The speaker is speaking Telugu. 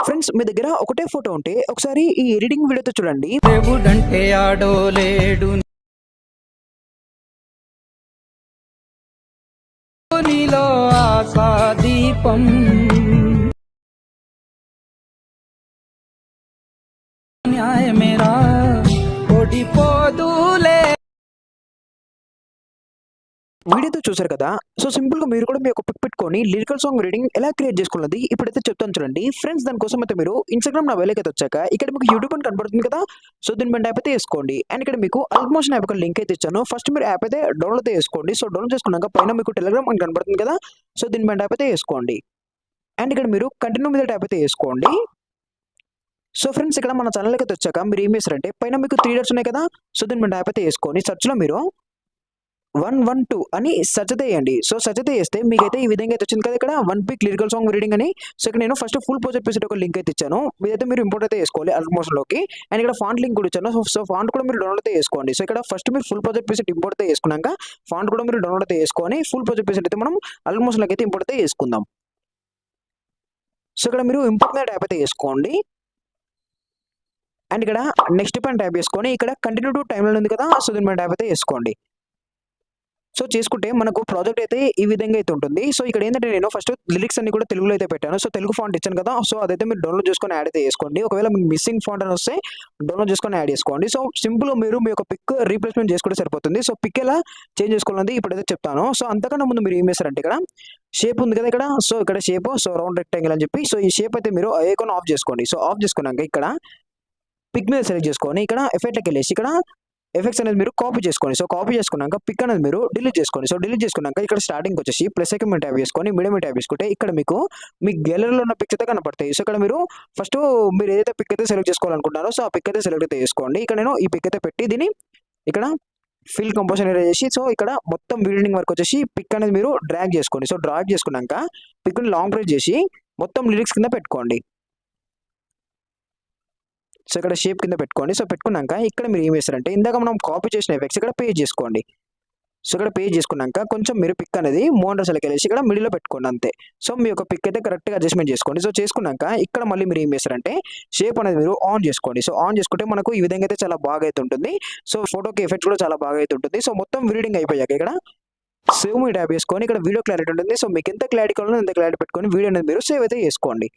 ఫ్రెండ్స్ మీ దగ్గర ఒకటే ఫోటో ఉంటే ఒకసారి ఈ ఎడిటింగ్ వీడియోతో చూడండి. దేవుడంటే ఆడో లేడు నీలో ఆశా దీపం న్యాయమేరా ఓడిపోదులే. వీడియోతో చూసారు కదా. సో సింపుల్ గా మీరు కూడా మీ ఒక పిక్ పెట్టుకొని లిరికల్ సాంగ్ రీడింగ్ ఎలా క్రియేట్ చేసుకున్నది ఇప్పుడైతే చెప్తాను చూడండి. ఫ్రెండ్స్ దానికోసం అయితే మీరు ఇన్స్టాగ్రామ్ నా వేలకైతే వచ్చాక ఇక్కడ మీకు యూట్యూబ్ అని కనబడుతుంది కదా. సో దీని మీద యాప్ అయితే వేసుకోండి. అండ్ ఇక్కడ మీకు ఆల్మోషన్ యాప్ ఒక లింక్ అయితే ఇచ్చాను. ఫస్ట్ మీరు యాప్ అయితే డౌన్లోడ్ అయితే చేసుకోండి. సో డౌన్లోడ్ చేసుకున్నాక పైన మీకు టెలిగ్రామ్ అని కనబడుతుంది కదా. సో దీని మీద యాప్ అయితే వేసుకోండి. అండ్ ఇక్కడ మీరు కంటిన్యూ మీద ట్యాప్ అయితే వేసుకోండి. సో ఫ్రెండ్స్ ఇక్కడ మన ఛానల్కి అయితే వచ్చాక మీరు ఏం చేస్తారంటే పైన మీకు 3 డాట్స్ ఉన్నాయి కదా. సో దీని మీద ట్యాప్ అయితే వేసుకొని సెర్చ్లో మీరు 112 అని సెర్చ్ అయితే వేయండి. సో సెర్చ్ అయితే వేస్తే మీకైతే ఈ విధంగా అయితే వచ్చింది కదా. ఇక్కడ 1 పిక్ లిరికల్ సాంగ్ రీడింగ్ అని. సో ఇక్కడ నేను ఫస్ట్ ఫుల్ పోజ్ ఎపిసోడ్ ఒక లింక్ అయితే ఇచ్చాను. మీరైతే మీరు ఇంపోర్ట్ అయితే వేసుకోవాలి ఆల్మోషన్లోకి. అండ్ ఇక్కడ ఫాంట్ లింక్ కూడా ఇచ్చాను. సో ఫాంట్ కూడా మీరు డౌన్లోడ్ అయితే వేసుకోండి. సో ఇక్కడ ఫస్ట్ మీరు ఫుల్ పోజ్ ఎపిసోడ్ ఇంపోర్ట్ అయితే వేసుకున్నాక ఫాంట్ కూడా మీరు డౌన్లోడ్ అయితే వేసుకొని ఫుల్ పోజ్ ఎపిసోడ్ అయితే మనం ఆల్మోషన్లోకి అయితే ఇంపోర్ట్ అయితే వేసుకుందాం. సో ఇక్కడ మీరు ఇంపోర్ట్ మీద ట్యాప్ అయితే వేసుకోండి. అండ్ ఇక్కడ నెక్స్ట్ పైన ట్యాప్ చేసుకొని ఇక్కడ కంటిన్యూ టు టైమ్ లైన్ ఉంది కదా. సో దీని మీద ట్యాప్ అయితే వేసుకోండి. సో చేసుకుంటే మనకు ప్రాజెక్ట్ అయితే ఈ విధంగా అయితే ఉంటుంది. సో ఇక్కడ ఏంటంటే నేను ఫస్ట్ లిరిక్స్ అన్ని కూడా తెలుగులో అయితే పెట్టాను. సో తెలుగు ఫాంట్ ఇచ్చాను కదా. సో అదైతే మీరు డౌన్లోడ్ చేసుకొని యాడ్ అయితే చేసుకోండి. ఒకవేళ మీకు మిస్సింగ్ ఫాంట్ అని వస్తే డౌన్లోడ్ చేసుకొని యాడ్ చేసుకోండి. సో సింపుల్ మీరు మీ యొక్క పిక్ రీప్లేస్మెంట్ చేసుకుంటే సరిపోతుంది. సో పిక్ ఎలా చేంజ్ చేసుకోవాలని ఇప్పుడైతే చెప్తాను. సో అంతకన్నా ముందు మీరు ఏం చేస్తారంటే ఇక్కడ షేప్ ఉంది కదా ఇక్కడ. సో ఇక్కడ షేప్ సో రౌండ్ రెక్టాంగిల్ అని చెప్పి సో ఈ షేప్ అయితే మీరు ఐకాన్ ఆఫ్ చేసుకోండి. సో ఆఫ్ చేసుకున్నాక ఇక్కడ పిక్ మీద సెలెక్ట్ చేసుకొని ఇక్కడ ఎఫెక్ట్కి వెళ్ళేసి ఇక్కడ ఎఫెక్ట్స్ అనేది మీరు కాపీ చేసుకోండి. సో కాపీ చేసుకున్నాక పిక్ అనేది మీరు డిలీట్ చేసుకోండి. సో డిలీట్ చేసుకున్నాక ఇక్కడ స్టార్టింగ్ వచ్చేసి ప్లస్ ఐకాన్ మీద ట్యాప్ చేసుకొని మీడియం ట్యాప్ చేసుకుంటే ఇక్కడ మీకు మీ గ్యాలరీలో ఉన్న పిక్స్ అయితే కనపడతాయి. సో ఇక్కడ మీరు ఫస్ట్ మీరు ఏదైతే పిక్ అయితే సెలెక్ట్ చేసుకోవాలనుకుంటున్నారో సో ఆ పిక్ అయితే సెలెక్ట్ అయితే చేసుకోండి. ఇక్కడ నేను ఈ పిక్ అయితే పెట్టి దీన్ని ఇక్కడ ఫిల్ కంపోజిషన్ ఏరియా చేసి సో ఇక్కడ మొత్తం బిల్డింగ్ వరకు వచ్చేసి పిక్ అనేది మీరు డ్రాగ్ చేసుకోండి. సో డ్రాగ్ చేసుకున్నాక పిక్ని లాంగ్ ప్రెస్ చేసి మొత్తం లిరిక్స్ కింద పెట్టుకోండి. సో ఇక్కడ షేప్ కింద పెట్టుకోండి. సో పెట్టుకున్నాక ఇక్కడ మీరు ఏం చేస్తారంటే ఇందాక మనం కాపీ చేసిన ఎఫెక్ట్స్ ఇక్కడ పేజ్ చేసుకోండి. సో ఇక్కడ పేజ్ చేసుకున్నాక కొంచెం మీరు పిక్ అనేది మోనర్ సెలెక్ట్ చేసి ఇక్కడ మిడిల్లో పెట్టుకోండి అంతే. సో మీ యొక్క పిక్ అయితే కరెక్ట్గా అడ్జస్ట్మెంట్ చేసుకోండి. సో చేసుకున్నాక ఇక్కడ మళ్ళీ మీరు ఏం చేస్తారంటే షేప్ అనేది మీరు ఆన్ చేసుకోండి. సో ఆన్ చేసుకుంటే మనకు ఈ విధంగా అయితే చాలా బాగా అయితే ఉంటుంది. సో ఫోటోకి ఎఫెక్ట్ కూడా చాలా బాగా అయితే ఉంటుంది. సో మొత్తం రీడింగ్ అయిపోయాక ఇక్కడ సేవ్ మీ ట్యాప్ చేసుకొని ఇక్కడ వీడియో క్లారిటీ ఉంటుంది. సో మీకు ఎంత క్లారిటీ కావాలో అంత క్లారిటీ పెట్టుకొని వీడియో అనేది మీరు సేవ్ అయితే చేసుకోండి.